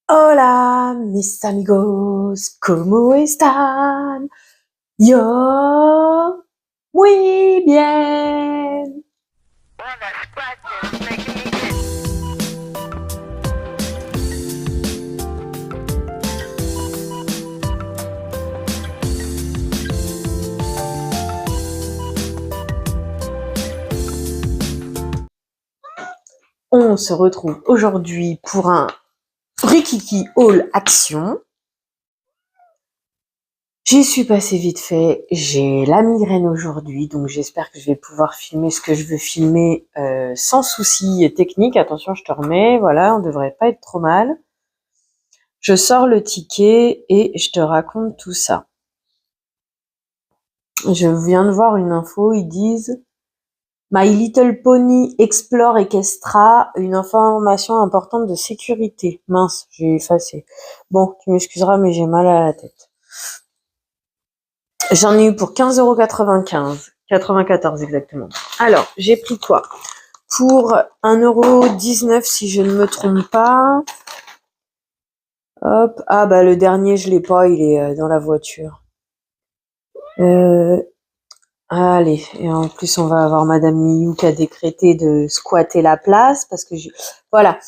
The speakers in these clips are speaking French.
Hola, mis amigos, ¿cómo están? Yo, muy bien. On se retrouve aujourd'hui pour un Rikiki Haul Action. J'y suis passée vite fait, j'ai la migraine aujourd'hui, donc j'espère que je vais pouvoir filmer ce que je veux filmer sans souci technique. Attention, je te remets, voilà, on devrait pas être trop mal. Je sors le ticket et je te raconte tout ça. Je viens de voir une info, ils disent My Little Pony Explore Equestra, une information importante de sécurité. Mince, j'ai effacé. Bon, tu m'excuseras, mais j'ai mal à la tête. J'en ai eu pour 15,95 €. 94 exactement. Alors, j'ai pris quoi? Pour 1,19 € si je ne me trompe pas. Hop. Ah bah le dernier, je l'ai pas, il est dans la voiture. Allez, et en plus on va avoir Madame Miou qui a décrété de squatter la place parce que voilà.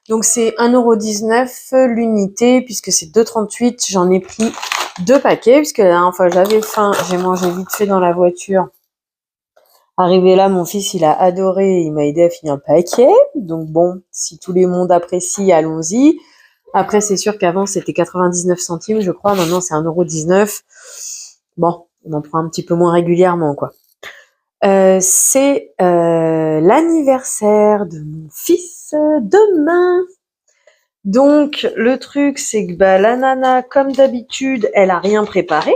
Donc c'est 1,19 € l'unité puisque c'est 2,38 €. J'en ai pris 2 paquets puisque la dernière fois j'avais faim, j'ai mangé vite fait dans la voiture. Arrivé là, mon fils il a adoré, il m'a aidé à finir le paquet. Donc bon, si tout le monde apprécie, allons-y. Après c'est sûr qu'avant c'était 99 centimes je crois, maintenant c'est 1,19 €. Bon, on en prend un petit peu moins régulièrement quoi. C'est l'anniversaire de mon fils demain. Donc le truc c'est que bah, la nana comme d'habitude elle a rien préparé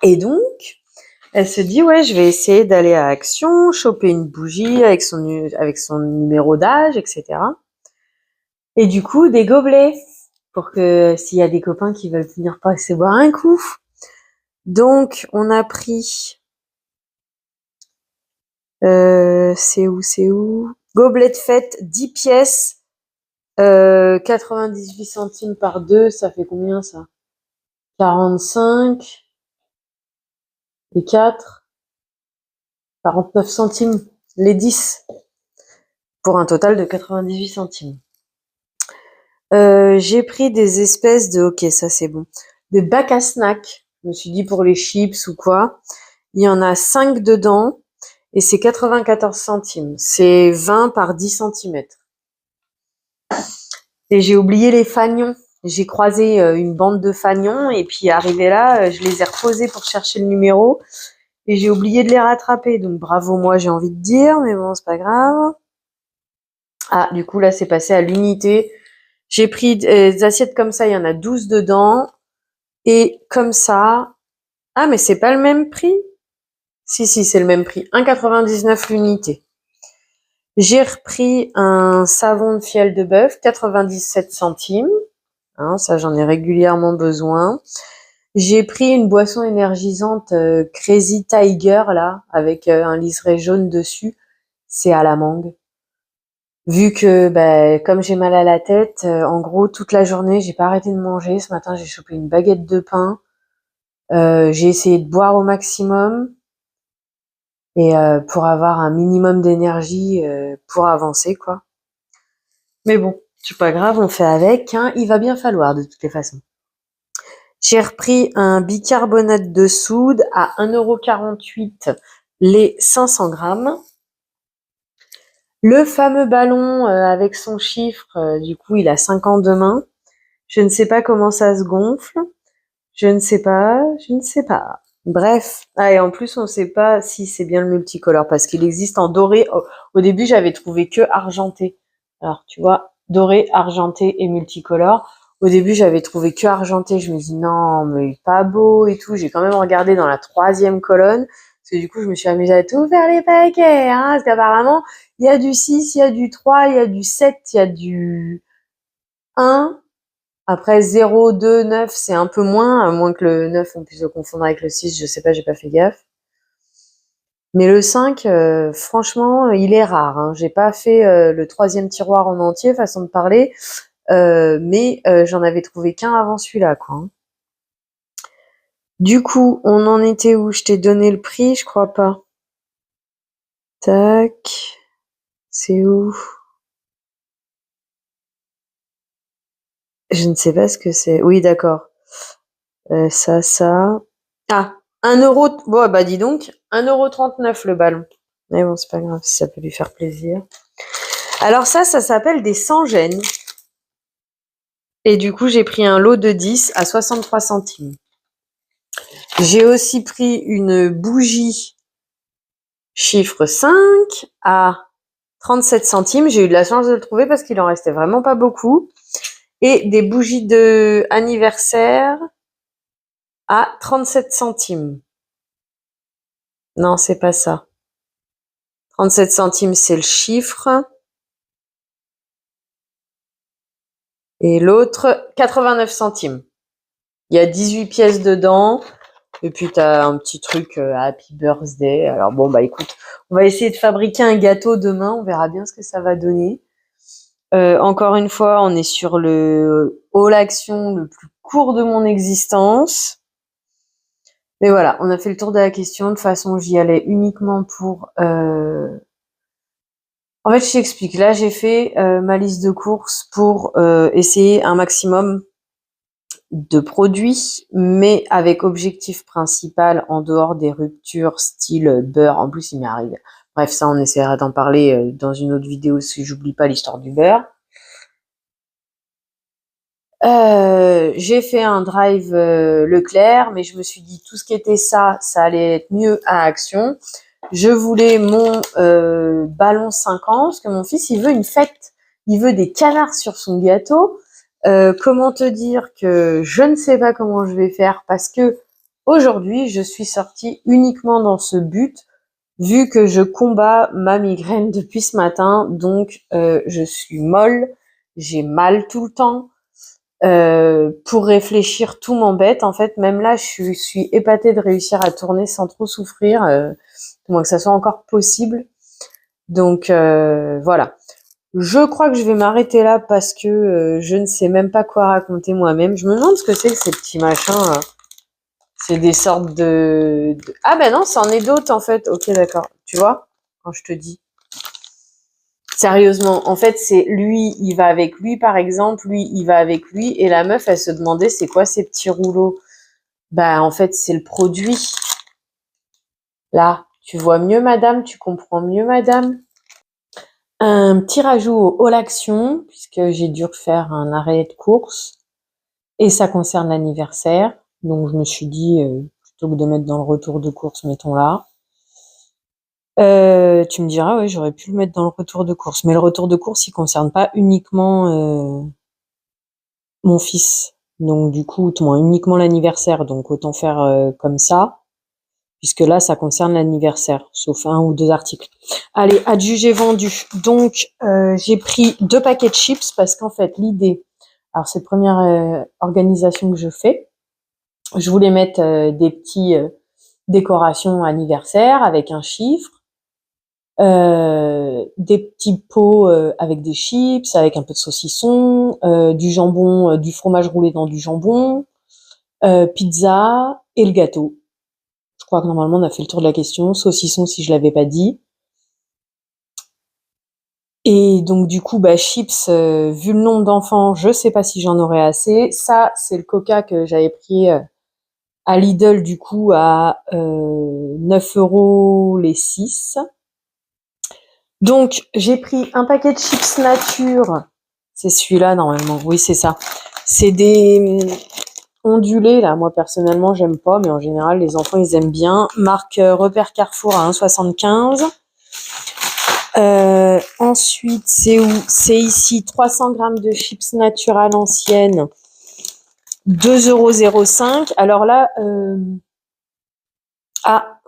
et donc elle se dit ouais je vais essayer d'aller à Action, choper une bougie avec son numéro d'âge etc. Et du coup des gobelets pour que s'il y a des copains qui veulent venir passer boire un coup. Donc on a pris c'est où gobelet de fête 10 pièces 98 centimes par 2, ça fait combien ça? 45 et 4 49 centimes les 10 pour un total de 98 centimes. J'ai pris des espèces de OK, ça c'est bon. De bacs à snack. Je me suis dit pour les chips ou quoi. Il y en a 5 dedans et c'est 94 centimes. C'est 20 par 10 centimètres. Et j'ai oublié les fanions. J'ai croisé une bande de fanions et puis arrivé là, je les ai reposés pour chercher le numéro et j'ai oublié de les rattraper. Donc bravo moi, j'ai envie de dire, mais bon, c'est pas grave. Ah, du coup là, c'est passé à l'unité. J'ai pris des assiettes comme ça, il y en a 12 dedans et comme ça. Ah, mais c'est pas le même prix? Si, c'est le même prix. 1,99 € l'unité. J'ai repris un savon de fiel de bœuf, 97 centimes. Hein, ça, j'en ai régulièrement besoin. J'ai pris une boisson énergisante Crazy Tiger, là, avec un liseré jaune dessus. C'est à la mangue. Vu que, bah, comme j'ai mal à la tête, en gros, toute la journée, j'ai pas arrêté de manger. Ce matin, j'ai chopé une baguette de pain. J'ai essayé de boire au maximum. Et pour avoir un minimum d'énergie pour avancer, quoi. Mais bon, c'est pas grave, on fait avec, hein, il va bien falloir de toutes les façons. J'ai repris un bicarbonate de soude à 1,48 € les 500 grammes. Le fameux ballon avec son chiffre, du coup, il a 5 ans demain. Je ne sais pas comment ça se gonfle. Je ne sais pas. Bref. Ah, et en plus, on ne sait pas si c'est bien le multicolore parce qu'il existe en doré. Au début, j'avais trouvé que argenté. Alors, tu vois, doré, argenté et multicolore. Au début, j'avais trouvé que argenté. Je me dis non, mais pas beau et tout. J'ai quand même regardé dans la 3e colonne. Parce que du coup, je me suis amusée à tout faire les paquets, hein. Parce qu'apparemment, il y a du 6, il y a du 3, il y a du 7, il y a du 1. Après 0, 2, 9, c'est un peu moins, à moins que le 9, on puisse le confondre avec le 6, je sais pas, j'ai pas fait gaffe. Mais le 5, franchement, il est rare, hein. J'ai pas fait le 3e tiroir en entier, façon de parler. mais j'en avais trouvé qu'un avant celui-là, quoi. Hein. Du coup, on en était où? Je t'ai donné le prix, je crois pas. Tac. C'est où? Je ne sais pas ce que c'est. Oui, d'accord. Ça. Ah, 1 euro. Bon, bah dis donc, 1,39 € le ballon. Mais bon, c'est pas grave si ça peut lui faire plaisir. Alors ça s'appelle des sans-gêne. Et du coup, j'ai pris un lot de 10 à 63 centimes. J'ai aussi pris une bougie chiffre 5 à 37 centimes. J'ai eu de la chance de le trouver parce qu'il en restait vraiment pas beaucoup. Et des bougies de anniversaire à 37 centimes. Non, c'est pas ça. 37 centimes, c'est le chiffre. Et l'autre, 89 centimes. Il y a 18 pièces dedans. Et puis, tu as un petit truc Happy Birthday. Alors bon, bah écoute, on va essayer de fabriquer un gâteau demain. On verra bien ce que ça va donner. Encore une fois, on est sur le haul action le plus court de mon existence. Mais voilà, on a fait le tour de la question. De toute façon, j'y allais uniquement pour... En fait, je t'explique. Là, j'ai fait ma liste de courses pour essayer un maximum de produits, mais avec objectif principal en dehors des ruptures style beurre. En plus, il m'est arrivé. Bref, ça, on essaiera d'en parler dans une autre vidéo si j'oublie pas l'histoire du beurre. J'ai fait un drive Leclerc, mais je me suis dit tout ce qui était ça allait être mieux à Action. Je voulais mon ballon 5 ans, parce que mon fils, il veut une fête. Il veut des canards sur son gâteau. Comment te dire que je ne sais pas comment je vais faire, parce que aujourd'hui, je suis sortie uniquement dans ce but, vu que je combats ma migraine depuis ce matin. Donc, je suis molle, j'ai mal tout le temps. Pour réfléchir, tout m'embête. En fait, même là, je suis épatée de réussir à tourner sans trop souffrir, moins que ça soit encore possible. Donc voilà. Je crois que je vais m'arrêter là parce que je ne sais même pas quoi raconter moi-même. Je me demande ce que c'est que ces petits machins. C'est des sortes Ah ben non, c'en est d'autres en fait. Ok, d'accord. Tu vois, quand je te dis. Sérieusement, en fait, c'est lui, il va avec lui, par exemple, lui, il va avec lui, et la meuf, elle se demandait c'est quoi ces petits rouleaux. Bah, en fait, c'est le produit. Là, tu vois mieux, madame, tu comprends mieux, madame. Un petit rajout au All Action, puisque j'ai dû faire un arrêt de course, et ça concerne l'anniversaire. Donc, je me suis dit, plutôt que de mettre dans le retour de course, mettons là. Tu me diras, ouais, j'aurais pu le mettre dans le retour de course. Mais le retour de course, il concerne pas uniquement mon fils. Donc du coup, uniquement l'anniversaire. Donc autant faire comme ça, puisque là, ça concerne l'anniversaire, sauf 1 ou 2 articles. Allez, adjugé vendu. Donc j'ai pris 2 paquets de chips parce qu'en fait, l'idée, alors c'est la première organisation que je fais. Je voulais mettre des petits décorations anniversaire avec un chiffre. Des petits pots avec des chips, avec un peu de saucisson, du jambon, du fromage roulé dans du jambon, pizza et le gâteau. Je crois que normalement on a fait le tour de la question. Saucisson si je l'avais pas dit. Et donc du coup, bah chips, vu le nombre d'enfants, je sais pas si j'en aurai assez. Ça, c'est le Coca que j'avais pris à Lidl du coup à 9 € les 6. Donc, j'ai pris un paquet de chips nature. C'est celui-là, normalement. Oui, c'est ça. C'est des ondulés, là. Moi, personnellement, j'aime pas, mais en général, les enfants, ils aiment bien. Marque Repère Carrefour à 1,75 €. Ensuite, c'est où? C'est ici, 300 grammes de chips nature à l'ancienne. 2,05 €. Alors là,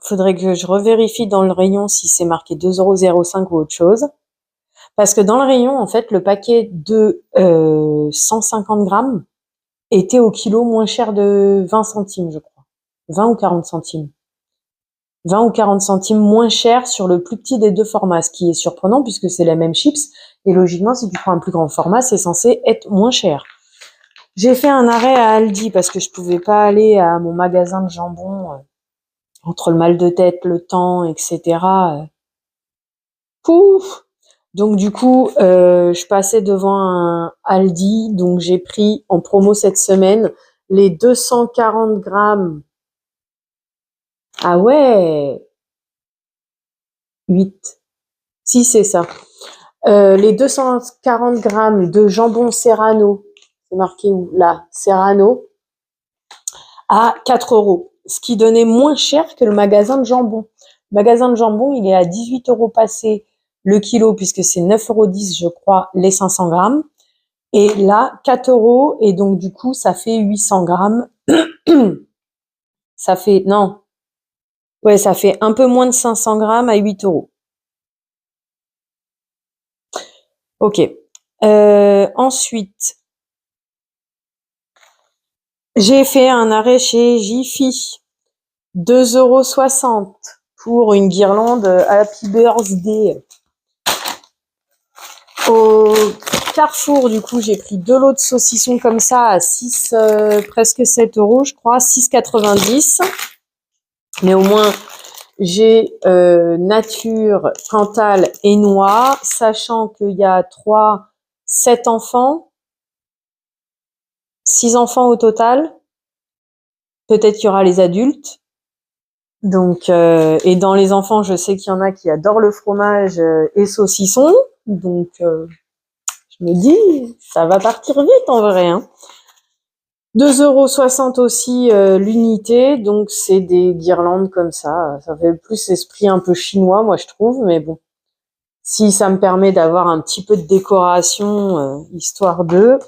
faudrait que je revérifie dans le rayon si c'est marqué 2,05 € ou autre chose. Parce que dans le rayon, en fait, le paquet de 150 grammes était au kilo moins cher de 20 centimes, je crois. 20 ou 40 centimes. 20 ou 40 centimes moins cher sur le plus petit des deux formats, ce qui est surprenant puisque c'est la même chips. Et logiquement, si tu prends un plus grand format, c'est censé être moins cher. J'ai fait un arrêt à Aldi parce que je pouvais pas aller à mon magasin de jambon entre le mal de tête, le temps, etc. Pouf. Donc du coup, je passais devant un Aldi, donc j'ai pris en promo cette semaine les 240 grammes. Ah ouais, 8. Si c'est ça. Les 240 grammes de jambon Serrano, c'est marqué où là, Serrano, à 4 euros, ce qui donnait moins cher que le magasin de jambon. Le magasin de jambon, il est à 18 euros passé le kilo, puisque c'est 9,10 €, je crois, les 500 grammes. Et là, 4 euros, et donc du coup, ça fait 800 grammes. Ça fait, non, ouais, ça fait un peu moins de 500 grammes à 8 euros. Ok. Ensuite, j'ai fait un arrêt chez Jiffy. 2,60 € pour une guirlande Happy Birthday. Au Carrefour, du coup, j'ai pris 2 lots de saucissons comme ça à 6, presque 7 euros, je crois, 6,90 €. Mais au moins, j'ai nature, Cantal et noix, sachant qu'il y a 7 enfants, 6 enfants au total. Peut-être qu'il y aura les adultes. Donc, et dans les enfants, je sais qu'il y en a qui adorent le fromage et saucisson. Donc, je me dis, ça va partir vite en vrai. Hein. 2,60 € aussi l'unité. Donc, c'est des guirlandes comme ça. Ça fait plus esprit un peu chinois, moi, je trouve. Mais bon, si ça me permet d'avoir un petit peu de décoration, histoire de...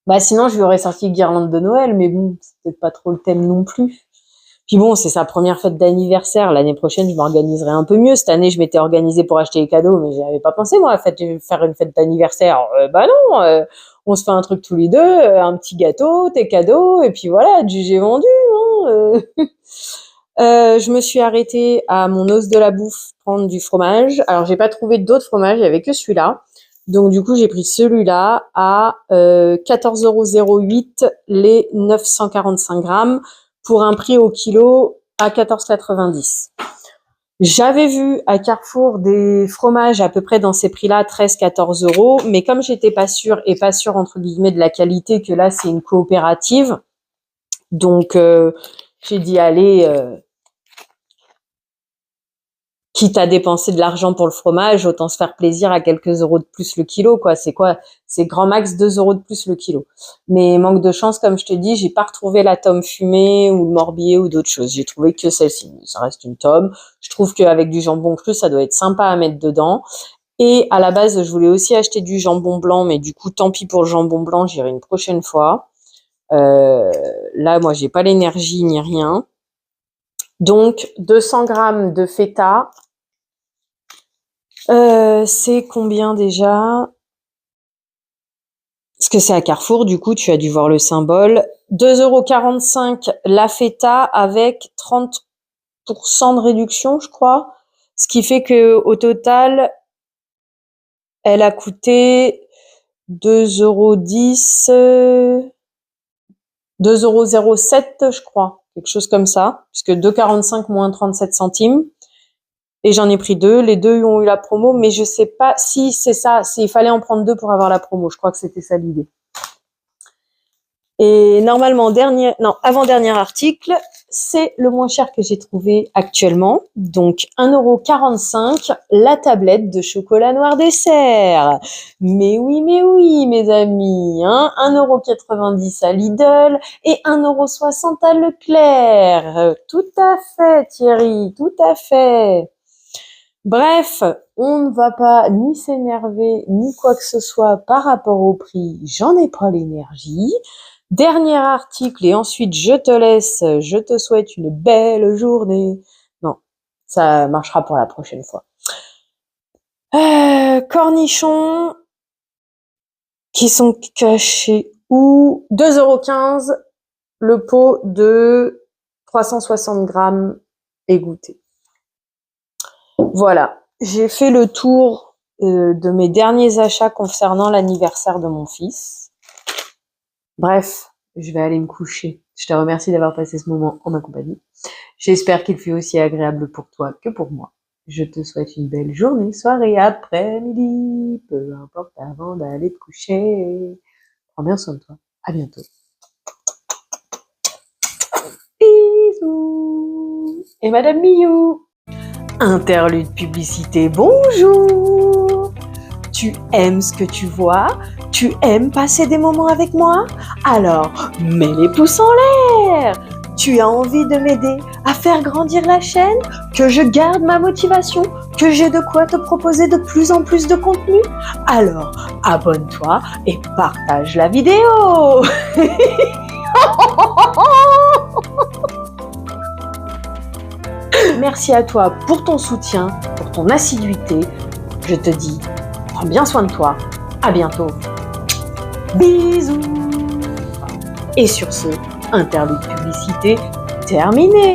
Bah, sinon, je lui aurais sorti guirlande de Noël. Mais bon, c'est peut-être pas trop le thème non plus. Puis bon, c'est sa première fête d'anniversaire. L'année prochaine, je m'organiserai un peu mieux. Cette année, je m'étais organisée pour acheter les cadeaux, mais j'avais pas pensé, moi, faire une fête d'anniversaire. Bah non, on se fait un truc tous les deux, un petit gâteau, tes cadeaux, et puis voilà, j'ai vendu. Hein, je me suis arrêtée à mon os de la bouffe prendre du fromage. Alors, j'ai pas trouvé d'autres fromages, il y avait que celui-là. Donc, du coup, j'ai pris celui-là à 14,08 € les 945 grammes pour un prix au kilo à 14,90 €. J'avais vu à Carrefour des fromages à peu près dans ces prix-là, 13-14 €, mais comme j'étais pas sûre entre guillemets de la qualité, que là c'est une coopérative, donc j'ai dit allez, quitte à dépenser de l'argent pour le fromage, autant se faire plaisir à quelques euros de plus le kilo, quoi. C'est quoi? C'est grand max 2 € de plus le kilo. Mais manque de chance, comme je te dis, j'ai pas retrouvé la tome fumée ou le morbier ou d'autres choses. J'ai trouvé que celle-ci. Ça reste une tome. Je trouve qu'avec du jambon cru, ça doit être sympa à mettre dedans. Et à la base, je voulais aussi acheter du jambon blanc, mais du coup, tant pis pour le jambon blanc, j'irai une prochaine fois. Là, moi, j'ai pas l'énergie ni rien. Donc, 200 grammes de feta. C'est combien déjà? Parce que c'est à Carrefour, du coup, tu as dû voir le symbole. 2,45 € la feta avec 30% de réduction, je crois. Ce qui fait que au total, elle a coûté 2,10 €, 2,07 €, je crois. Quelque chose comme ça. Puisque 2,45 moins 37 centimes. Et j'en ai pris 2. Les 2 ont eu la promo, mais je sais pas si c'est ça. S'il fallait en prendre 2 pour avoir la promo. Je crois que c'était ça l'idée. Et normalement, avant-dernier article, c'est le moins cher que j'ai trouvé actuellement. Donc, 1,45 €, la tablette de chocolat noir dessert. Mais oui, mes amis, hein, 1,90 € à Lidl et 1,60 € à Leclerc. Tout à fait, Thierry, tout à fait. Bref, on ne va pas ni s'énerver, ni quoi que ce soit par rapport au prix. J'en ai pas l'énergie. Dernier article et ensuite je te laisse. Je te souhaite une belle journée. Non, ça marchera pour la prochaine fois. Cornichons qui sont cachés où? 2,15 € le pot de 360 grammes égoutté. Voilà, j'ai fait le tour de mes derniers achats concernant l'anniversaire de mon fils. Bref, je vais aller me coucher. Je te remercie d'avoir passé ce moment en ma compagnie. J'espère qu'il fut aussi agréable pour toi que pour moi. Je te souhaite une belle journée, soirée, après-midi, peu importe, avant d'aller te coucher. Prends bien soin de toi. À bientôt. Bisous. Et Madame Miou. Interlude publicité, bonjour. Tu aimes ce que tu vois? Tu aimes passer des moments avec moi? Alors, mets les pouces en l'air. Tu as envie de m'aider à faire grandir la chaîne? Que je garde ma motivation? Que j'ai de quoi te proposer de plus en plus de contenu? Alors, abonne-toi et partage la vidéo. Merci à toi pour ton soutien, pour ton assiduité. Je te dis, prends bien soin de toi. À bientôt. Bisous. Et sur ce, interlude publicité terminé.